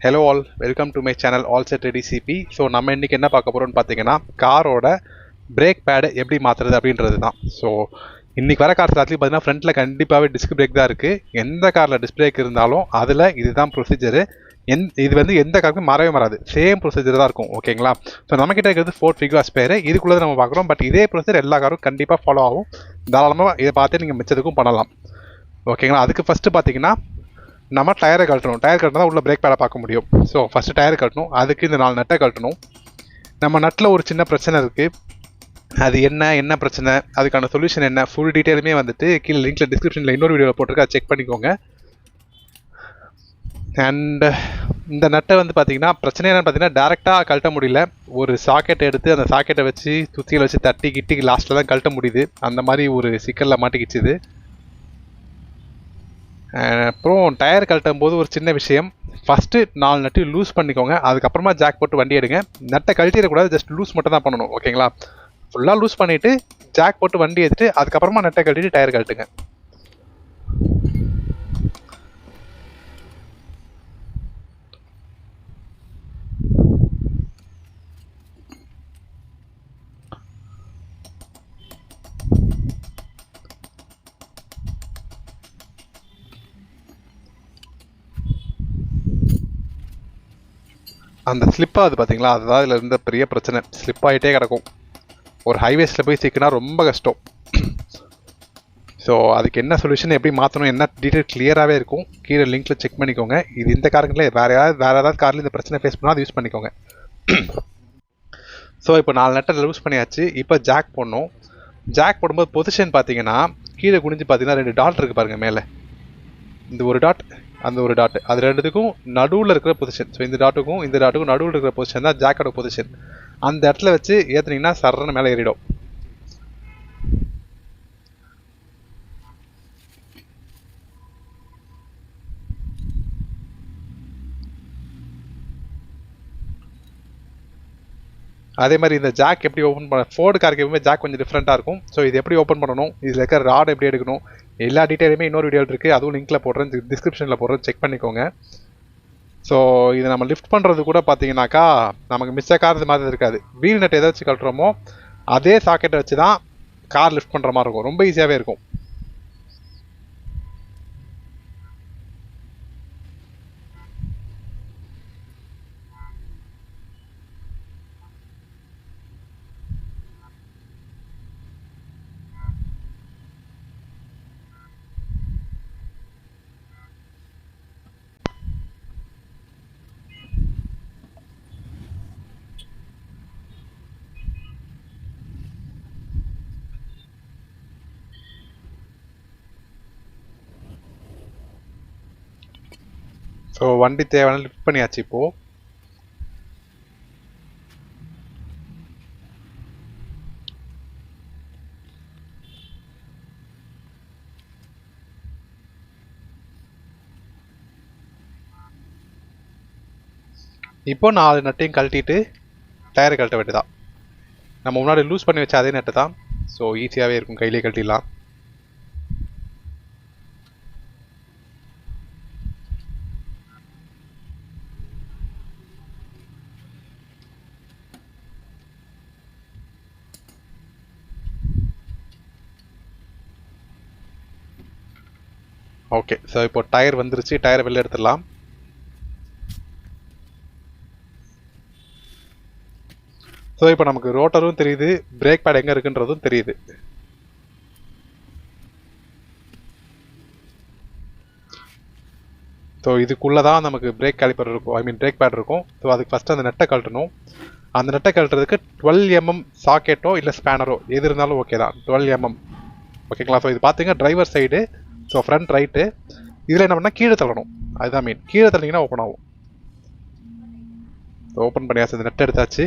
Hello all, welcome to my channel all set ready சிபி. So நம்ம இன்றைக்கி என்ன பார்க்க போகிறோம்னு பார்த்தீங்கன்னா, காரோட பிரேக் பேடு எப்படி மாற்றுறது அப்படின்றது தான். ஸோ இன்றைக்கி வர கார்ஸ் எல்லாத்துலையும் பார்த்தீங்கன்னா ஃப்ரண்ட்டில் கண்டிப்பாகவே டிஸ்க் பிரேக் தான் இருக்குது. எந்த காரில் டிஸ்க் பிரேக் இருந்தாலும் அதில் இதுதான் ப்ரொசீஜரு. இது வந்து எந்த காருக்கும் மாறவே மாறாது, சேம் ப்ரொசீஜர் தான் இருக்கும். ஓகேங்களா? ஸோ நம்மக்கிட்ட இருக்கிறது ஃபோர்ட் ஃபிகோ ஸ்பேர், இதுக்குள்ளே நம்ம பார்க்குறோம். பட் இதே ப்ரொசீஜர் எல்லா காரும் கண்டிப்பாக ஃபாலோ ஆகும். தாராளமாக இதை பார்த்து நீங்கள் மிச்சத்துக்கும் பண்ணலாம். ஓகேங்களா? அதுக்கு ஃபஸ்ட்டு பார்த்தீங்கன்னா நம்ம டயரை கழட்டணும். டயர் கட்டினா தான் உள்ள பிரேக் பேடை பார்க்க முடியும். ஸோ ஃபஸ்ட்டு டயர் கட்டணும். அதுக்கு இந்த 4 நட்டை கழட்டணும். நம்ம நட்டில் ஒரு சின்ன பிரச்சனை இருக்குது. அது என்ன பிரச்சனை, அதுக்கான சொல்யூஷன் என்ன, ஃபுல் டீட்டெயிலுமே வந்துட்டு கீழே லிங்க்கில் டிஸ்கிரிப்ஷனில் இன்னொரு வீடியோவில் போட்டிருக்கு, அதை செக் பண்ணிக்கோங்க. அண்ட் இந்த நட்டை வந்து பார்த்தீங்கன்னா பிரச்சனை என்னென்னு பார்த்தீங்கன்னா, டேரெக்டாக கழட்ட முடியல. ஒரு சாக்கெட்டை எடுத்து அந்த சாக்கெட்டை வச்சு சுற்றியில் வச்சு தட்டி கிட்டி லாஸ்ட்டில் தான் கழட்ட முடியுது. அந்த மாதிரி ஒரு சிக்கலில் மாட்டிக்கிச்சுது. அப்புறம் டயர் கழட்டும் போது ஒரு சின்ன விஷயம், ஃபஸ்ட்டு 4 நட்டு லூஸ் பண்ணிக்கோங்க. அதுக்கப்புறமா ஜாக் போட்டு வண்டி எடுங்க. நட்டை கழட்டிடக்கூடாது, ஜஸ்ட் லூஸ் மட்டும் தான் பண்ணணும். ஓகேங்களா? ஃபுல்லாக லூஸ் பண்ணிவிட்டு ஜாக் போட்டு வண்டி எடுத்துட்டு அதுக்கப்புறமா நட்டை கழட்டிட்டு டயர் கழட்டுங்க. அந்த ஸ்லிப் ஆகுது பார்த்தீங்களா, அதுதான் இதில் இருந்த பெரிய பிரச்சனை. ஸ்லிப் ஆகிட்டே கிடக்கும். ஒரு ஹைவேஸில் போய் சிக்கினா ரொம்ப கஷ்டம். ஸோ அதுக்கு என்ன சொல்யூஷன், எப்படி மாற்றணும், என்ன டீட்டெயில் கிளியராகவே இருக்கும். கீழே லிங்க்கில் செக் பண்ணிக்கோங்க. இது இந்த காருங்களே வேறு ஏதாவது காரில் இந்த பிரச்சனை ஃபேஸ் பண்ணால் அது யூஸ் பண்ணிக்கோங்க. ஸோ இப்போ 4 நட்டை லூஸ் பண்ணியாச்சு. இப்போ ஜாக் போடணும். ஜாக் போடும்போது பொசிஷன் பார்த்தீங்கன்னா, கீழே குனிஞ்சு பார்த்தீங்கன்னா 2 டாட் இருக்குது பாருங்கள் மேலே. இந்த ஒரு டாட், அந்த ஒரு டாட், அது ரெண்டுத்துக்கும் நடுவில் இருக்கிற பொசிஷன். ஸோ இந்த டாட்டுக்கும் இந்த டாட்டுக்கும் நடுவில் இருக்கிற பொசிஷன் தான் ஜாக்கோட பொசிஷன். அந்த இடத்துல வச்சு ஏற்றுனீங்கன்னா சரன்னு மேலே ஏறிடும். அதே மாதிரி இந்த ஜாக் எப்படி ஓப்பன் பண்ண, ஃபோர்டு காருக்கு எப்பவுமே ஜாக் கொஞ்சம் டிஃப்ரெண்ட்டாக இருக்கும். ஸோ இது எப்படி ஓப்பன் பண்ணணும், இதில் இருக்கிற ராட் எப்படி எடுக்கணும், எல்லா டீட்டெயிலுமே இன்னொரு வீடியோ இருக்குது. அதுவும் லிங்க்கில் போடுறேன், டிஸ்கிரிப்ஷனில் போடுறேன், செக் பண்ணிக்கோங்க. ஸோ இதை நம்ம லிஃப்ட் பண்ணுறது கூட பார்த்தீங்கன்னாக்கா நமக்கு மிச்ச கார் மாதிரி இருக்காது. வீல் நெட் எதை வச்சு கழட்டுறோமோ அதே சாக்கெட்டை வச்சு தான் கார் லிஃப்ட் பண்ணுற மாதிரி இருக்கும். ரொம்ப ஈஸியாகவே இருக்கும். ஸோ வண்டி தேவையான லிஃப்ட் பண்ணியாச்சு. இப்போது இப்போ 4 நட்டையும் கழட்டிட்டு டயரை கழட்ட வேண்டியதான். நம்ம முன்னாடி லூஸ் பண்ணி வச்ச அதே நட்டு தான். ஸோ ஈஸியாகவே இருக்கும், கையிலே கழட்டிடலாம். ஓகே, ஸோ இப்போ டயர் வந்துருச்சு. டயரை வெளில எடுத்துடலாம். ஸோ இப்போ நமக்கு ரோட்டரும் தெரியுது, பிரேக் பேட் எங்கே இருக்குன்றதும் தெரியுது. ஸோ இதுக்குள்ளே தான் நமக்கு பிரேக் காலிப்பர் இருக்கும், ஐ மீன் பிரேக் பேட் இருக்கும். ஸோ அதுக்கு ஃபஸ்ட்டு அந்த நெட்டை கழட்டணும். அந்த நெட்டை கழட்டுறதுக்கு 12 mm சாக்கெட்டோ இல்லை ஸ்பேனரோ எது இருந்தாலும் ஓகே தான். 12 mm. ஓகேங்களா? ஸோ இது பார்த்தீங்கன்னா driver side, so front right. இதில் என்ன பண்ணால் கீழே தள்ளணும், அதுதான் மீன். கீழே தள்ளிங்கன்னா ஓப்பன் ஆகும். ஓப்பன் பண்ணியாச்சு, இந்த நெட் எடுத்தாச்சு.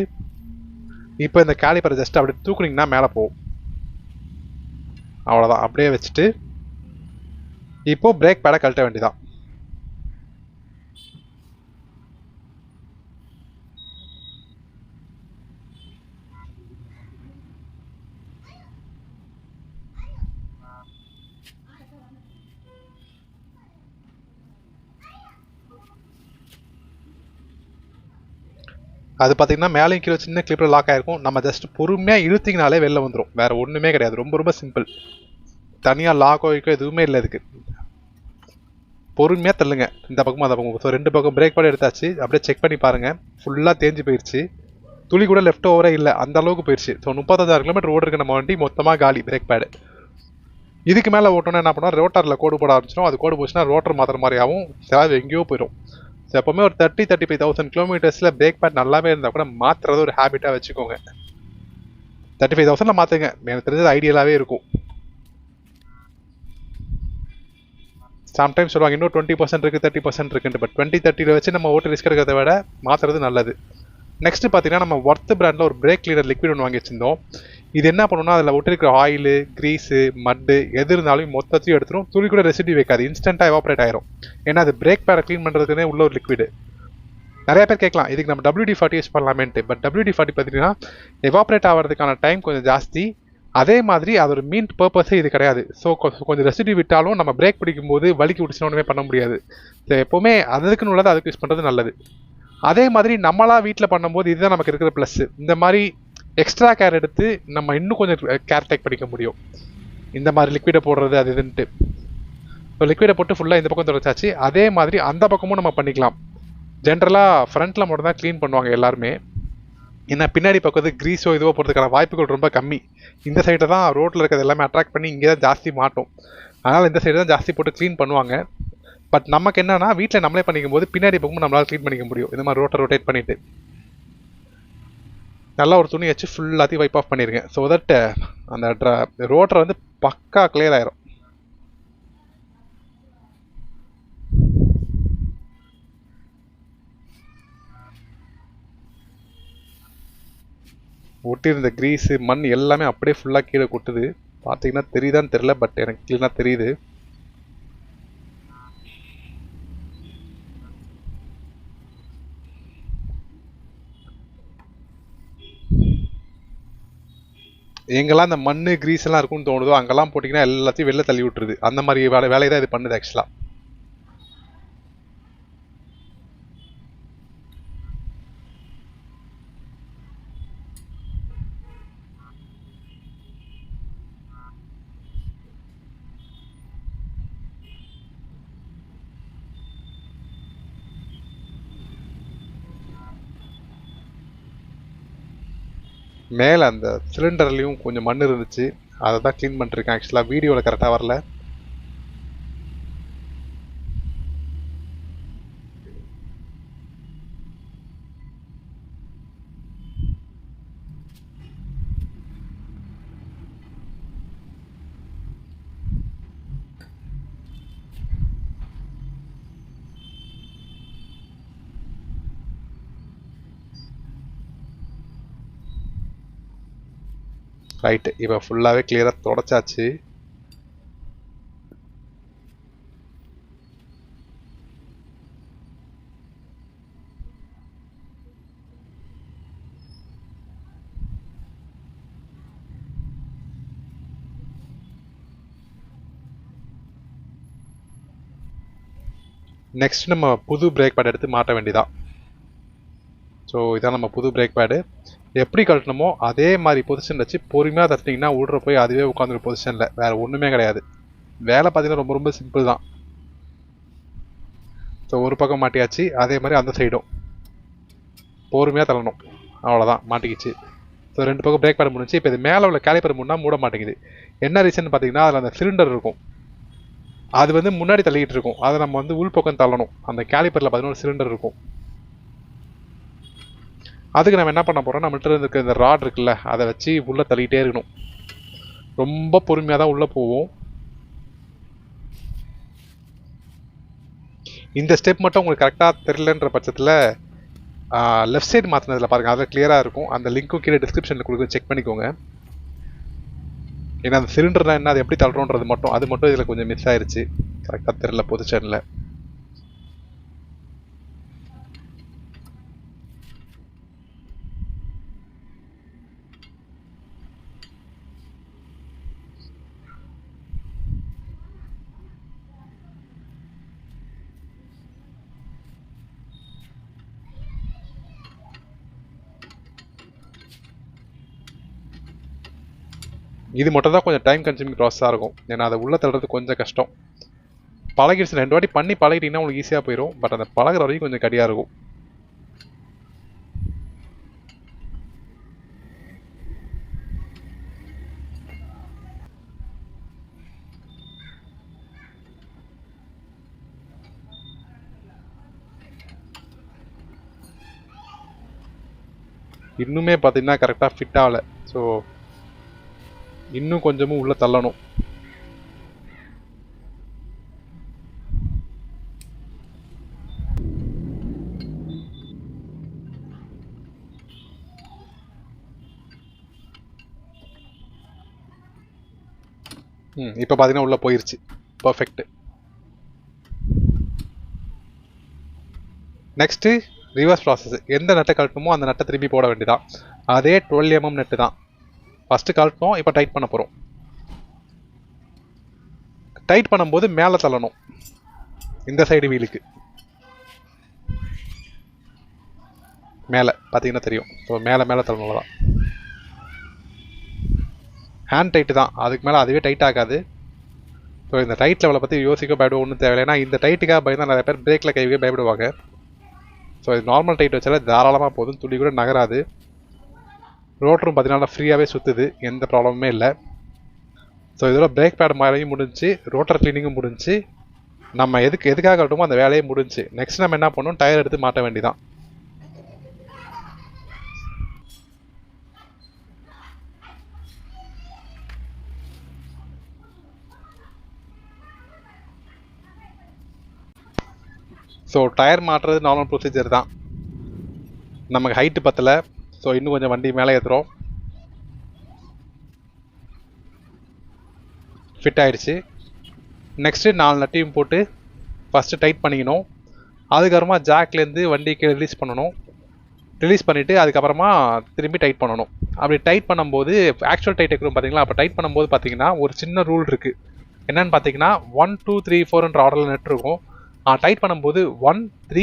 இப்போ இந்த காலிப்பரை ஜஸ்ட் அப்படி தூக்குனீங்கன்னா மேலே போகும். அவ்வளோதான், அப்படியே வச்சுட்டு இப்போது பிரேக் பேடை கழட்ட வேண்டியதான். அது பார்த்தீங்கன்னா மேலேயும் கீழே சின்ன கிளிப்பில் லாக் ஆகிருக்கும். நம்ம ஜஸ்ட் பொறுமையாக இழுத்திங்கனாலே வெளில வந்துடும். வேறு ஒன்றுமே கிடையாது. ரொம்ப ரொம்ப சிம்பிள். தனியாக லாக் வைக்க எதுவுமே இல்லை இதுக்கு. பொறுமையாக தள்ளுங்க இந்த பக்கமும் அந்த பக்கம். ஸோ 2 பக்கம் பிரேக் பேட் எடுத்தாச்சு. அப்படியே செக் பண்ணி பாருங்கள். ஃபுல்லாக தேஞ்சு போயிடுச்சு. துளி கூட லெஃப்ட் ஓவரே இல்லை, அந்த அளவுக்கு போயிடுச்சு. ஸோ 36 கிலோமீட்டர் ஓடுறதுக்கு நம்ம வண்டி மொத்தமாக காலி பிரேக் பேடு. இதுக்கு மேலே ஓட்டணும் என்ன பண்ணோம், ரோட்டரில் கோடு போட ஆரம்பிச்சிடும். அது கோடு போச்சுன்னா ரோட்டர் மாத்திர மாதிரி ஆகும், செலவு எங்கேயோ போயிடும். ஸோ எப்போவுமே ஒரு 35,000 கிலோமீட்டர்ஸில் பிரேக் பேட் நல்லாவே இருந்தால் கூட மாற்றுறது ஒரு ஹேபிட்டாக வச்சுக்கோங்க. 35,000 மாற்றுங்க, எனக்கு தெரிஞ்சது ஐடியலாகவே இருக்கும். சம்டைம்ஸ் சொல்லுவாங்க இன்னும் 20% இருக்குது 30% இருக்குன்ட்டு. பட் 20-30 வச்சு நம்ம ஓட்டு ரிஸ்க் எடுக்கிறத விட மாற்றுறது நல்லது. நெக்ஸ்ட் பார்த்தீங்கன்னா நம்ம ஒர்த் பிராண்டில் ஒரு பிரேக் கிளீனர் லிக்விட் ஒன்று வாங்கி வச்சிருந்தோம். இது என்ன பண்ணணும்னா அதில் ஒட்டிருக்கிற ஆயிலு, கிரீஸு, மட்டு எது இருந்தாலும் மொத்தத்தையும் எடுத்துரும். துளி கூட ரெசிடியூ வைக்காது, இன்ஸ்டன்ட்டாக எவாப்ரேட் ஆயிரும். ஏன்னா அது பிரேக் பேடை க்ளீன் பண்ணுறதுக்குனே உள்ள ஒரு லிக்விடு. நிறைய பேர் கேட்கலாம் இதுக்கு நம்ம WD-40 யூஸ் பண்ணலாமேன்ட்டு. பட் WD-40 பார்த்தீங்கன்னா எவாப்ரேட் ஆகிறதுக்கான டைம் கொஞ்சம் ஜாஸ்தி. அதே மாதிரி அதோட மீன் பர்பஸே இது கிடையாது. ஸோ கொஞ்சம் ரெசிடியூ விட்டாலும் நம்ம பிரேக் பிடிக்கும் போது வலிக்கு விட்டுச்சுன்னா ஒன்றுமே பண்ண முடியாது. ஸோ எப்போவுமே அதுக்குன்னு உள்ளதை அதுக்கு யூஸ் பண்ணுறது நல்லது. அதே மாதிரி நம்மளா வீட்டில் பண்ணும்போது இதுதான் நமக்கு இருக்கிற ப்ளஸ். இந்த மாதிரி எக்ஸ்ட்ரா கேர் எடுத்து நம்ம இன்னும் கொஞ்சம் கேர் டேக் பண்ணிக்க முடியும். இந்த மாதிரி லிக்விடை போடுறது அது இதுன்ட்டு. ஸோ லிக்விடை போட்டு ஃபுல்லாக இந்த பக்கம் தொடச்சாச்சு. அதே மாதிரி அந்த பக்கமும் நம்ம பண்ணிக்கலாம். ஜென்ரலாக ஃப்ரண்ட்டில் மட்டும் தான் க்ளீன் பண்ணுவாங்க எல்லாருமே. ஏன்னா பின்னாடி பக்கத்து கிரீஸோ இதுவோ போகிறதுக்கான வாய்ப்புகள் ரொம்ப கம்மி. இந்த சைடை தான் ரோட்டில் இருக்கிறது எல்லாமே அட்ராக்ட் பண்ணி இங்கே தான் ஜாஸ்தி மாட்டோம். அதனால் இந்த சைடு தான் ஜாஸ்தி போட்டு க்ளீன் பண்ணுவாங்க. பட் நமக்கு என்னன்னா வீட்டில் நம்மளே பண்ணிக்கும் போது பின்னாடி பக்கமும் நம்மளால் க்ளீன் பண்ணிக்க முடியும். இந்த மாதிரி ரொட்டேட் பண்ணிவிட்டு நல்லா ஒரு துணி வச்சு ஃபுல்லாத்தையும் வைப் ஆஃப் பண்ணிடுங்க. ஸோ தட் அந்த ரோட்டரை வந்து பக்கா கிளியர் ஆயிரும். ஒட்டியிருந்த கிரீஸு மண் எல்லாமே அப்படியே ஃபுல்லாக கீழே கொட்டுது. பார்த்தீங்கன்னா தெரியுதான்னு தெரில, பட் எனக்கு க்ளீனாக தெரியுது. எங்கெல்லாம் அந்த மண் கிரீஸ் எல்லாம் இருக்கும்னு தோணுதோ அங்கெல்லாம் போட்டிங்கன்னா எல்லாத்தையும் வெளில தள்ளி விட்டுருது. அந்த மாதிரி வேலையை தான் இது பண்ணுது ஆக்சுவலாக. மேலே அந்த சிலிண்டர்லேயும் கொஞ்சம் மண் இருந்துச்சு, அதை தான் க்ளீன் பண்ணிருக்கேன். ஆக்சுவலாக வீடியோவில் கரெக்டாக வரல. ரைட்டு, இப்போ ஃபுல்லாகவே கிளியராக தொடச்சாச்சு. நெக்ஸ்ட் நம்ம புது பிரேக் பேட் எடுத்து மாட்ட வேண்டியதான். ஸோ இதான் நம்ம புது பிரேக் பேடு. எப்படி கழட்டணுமோ அதே மாதிரி பொசிஷன் வச்சு பொறுமையாக தட்டிங்கன்னா விட்ற போய் அதுவே உட்காந்துரு பொசிஷனில். வேறு ஒன்றுமே கிடையாது. வேலை பார்த்தீங்கன்னா ரொம்ப ரொம்ப சிம்பிள் தான். ஸோ ஒரு பக்கம் மாட்டியாச்சு, அதே மாதிரி அந்த சைடும் பொறுமையாக தள்ளணும். அவ்வளோதான், மாட்டிக்கிச்சு. ஸோ 2 பக்கம் பிரேக் பேட் முடிஞ்சு. இப்போ இது மேலே உள்ள கேலிப்பர் முன்னா மூட மாட்டேங்குது. என்ன ரீசன் பார்த்தீங்கன்னா அதில் அந்த சிலிண்டர் இருக்கும், அது வந்து முன்னாடி தள்ளிக்கிட்டு இருக்கும். அதை நம்ம வந்து உள் பக்கம் தள்ளணும். அந்த கேலிப்பரில் பார்த்தீங்கன்னா ஒரு சிலிண்டர் இருக்கும். அதுக்கு நம்ம என்ன பண்ண போகிறோம், நம்மள்ட்ட இருக்க இந்த ராட் இருக்குல்ல அதை வச்சு உள்ளே தள்ளிக்கிட்டே இருக்கணும். ரொம்ப பொறுமையாக தான் உள்ளே போவோம். இந்த ஸ்டெப் மட்டும் உங்களுக்கு கரெக்டாக தெரியலன்ற பட்சத்தில் லெஃப்ட் சைடு மாற்றினதில் பாருங்கள், அதில் கிளியராக இருக்கும். அந்த லிங்க்கும் கீழே டிஸ்கிரிப்ஷனில் கொடுக்க, செக் பண்ணிக்கோங்க. ஏன்னா அந்த சிலிண்டர்னா என்ன, அது எப்படி தள்ளுறோன்றது மட்டும் அது மட்டும் இதில் கொஞ்சம் மிஸ் ஆயிடுச்சு, கரெக்டாக தெரியல பொசிஷனில். இது மட்டும் தான் கொஞ்சம் டைம் கன்சூமிங் ப்ராசஸாக இருக்கும். ஏன்னா அதை உள்ளே தள்ளுறது கொஞ்சம் கஷ்டம். பழகிடுச்சு, 2 வாட்டி பண்ணி பழகிட்டீங்கன்னா உங்களுக்கு ஈஸியாக போயிடும். பட் அந்த பழகிற வரைக்கும் கொஞ்சம் கடியாக இருக்கும். இன்னுமே பார்த்தீங்கன்னா கரெக்டாக ஃபிட் ஆகலை. ஸோ இன்னும் கொஞ்சமும் உள்ளே தள்ளணும். இப்போ பார்த்தீங்கன்னா உள்ளே போயிருச்சு. பர்ஃபெக்ட். Next reverse process. எந்த நட்டை கழட்டணுமோ அந்த நட்டை திரும்பி போட வேண்டியதான். அதே 12 mm நட்டு தான். ஃபஸ்ட்டு கழட்டணும், இப்போ டைட் பண்ண போகிறோம். டைட் பண்ணும்போது மேலே தள்ளணும், இந்த சைடு வீலுக்கு மேலே பார்த்தீங்கன்னா தெரியும். ஸோ மேலே தள்ளணும் தான். ஹேண்ட் டைட்டு தான், அதுக்கு மேலே அதுவே டைட் ஆகாது. ஸோ இந்த டைட் லெவலை பற்றி யோசிக்க பயப்பட ஒன்றும் தேவையில்லை. ஏன்னா இந்த டைட்டுக்காக பயந்தால் நிறைய பேர் பிரேக்கில் கைவிக்க பயப்படுவாங்க. ஸோ இது நார்மல் டைட் வச்சாலே தாராளமாக போதும், துளி கூட நகராது. ரோட்டரும் பார்த்தீங்கன்னா ஃப்ரீயாகவே சுற்றுது, எந்த ப்ராப்ளமுமே இல்லை. ஸோ இதோட பிரேக் பேட் மாதிரியும் முடிஞ்சு, ரோட்டர் கிளீனிங்கும் முடிஞ்சு, நம்ம எதுக்காக கட்டணுமோ அந்த வேலையே முடிஞ்சு. நெக்ஸ்ட் நம்ம என்ன பண்ணணும், டயர் எடுத்து மாட்ட வேண்டியதான். ஸோ டயர் மாட்டுறது நார்மல் ப்ரொசீஜர் தான். நமக்கு ஹைட்டு பத்தலை, ஸோ இன்னும் கொஞ்சம் வண்டி மேலே ஏற்றுறோம். ஃபிட் ஆகிடுச்சு. நெக்ஸ்ட்டு 4 நட்டையும் போட்டு ஃபஸ்ட்டு டைட் பண்ணிக்கணும். அதுக்கப்புறமா ஜாக்லேருந்து வண்டிக்கு ரிலீஸ் பண்ணணும். ரிலீஸ் பண்ணிவிட்டு அதுக்கப்புறமா திரும்பி டைட் பண்ணணும். அப்படி டைட் பண்ணும்போது ஆக்சுவல் டைட் இருக்கும் பார்த்தீங்களா, அப்போ டைட் பண்ணும்போது பார்த்தீங்கன்னா ஒரு சின்ன ரூல் இருக்குது. என்னென்னு பார்த்தீங்கன்னா 1 2 3 4ன்ற ஆர்டரில் நெட் இருக்கும். டைட் பண்ணும்போது 1 3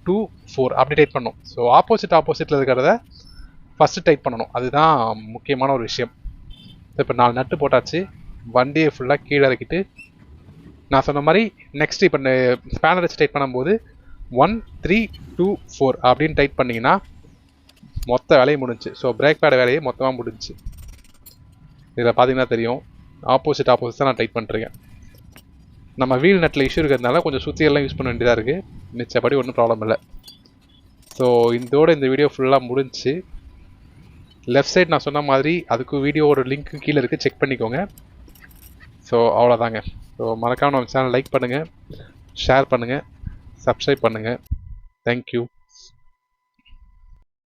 2 4 அப்படி டைட் பண்ணணும். ஸோ ஆப்போசிட்டில் இருக்கிறத ஃபஸ்ட்டு டைட் பண்ணணும். அதுதான் முக்கியமான ஒரு விஷயம். இப்போ 4 நட்டு போட்டாச்சு. வண்டியை ஃபுல்லாக கீழே இறக்கிட்டு நான் சொன்ன மாதிரி நெக்ஸ்ட் இப்போ ஸ்பேனர் வச்சு டைட் பண்ணும்போது 1 3 2 4 அப்படின்னு டைட் பண்ணிங்கன்னா மொத்த வேலையும் முடிஞ்சு. ஸோ பிரேக் பேட் வேலையே மொத்தமாக முடிஞ்சு. இதில் பார்த்தீங்கன்னா தெரியும், ஆப்போசிட் தான் நான் டைட் பண்ணிருக்கேன். நம்ம வீல் நட்டில் இஷ்யூ இருக்கிறதுனால கொஞ்சம் சுற்றியெல்லாம் யூஸ் பண்ண வேண்டியதாக இருக்குது. மிச்சப்படி ஒன்றும் ப்ராப்ளம் இல்லை. ஸோ இந்த வீடியோ ஃபுல்லாக முடிஞ்சு. லெஃப்ட் சைட் நான் சொன்ன மாதிரி அதுக்கு வீடியோவோட லிங்க்கு கீழே இருக்குது, செக் பண்ணிக்கோங்க. ஸோ அவ்வளோதாங்க. ஸோ மறக்காமல் நம்ம சேனல் லைக் பண்ணுங்கள், ஷேர் பண்ணுங்கள், சப்ஸ்கிரைப் பண்ணுங்கள். தேங்க்யூ.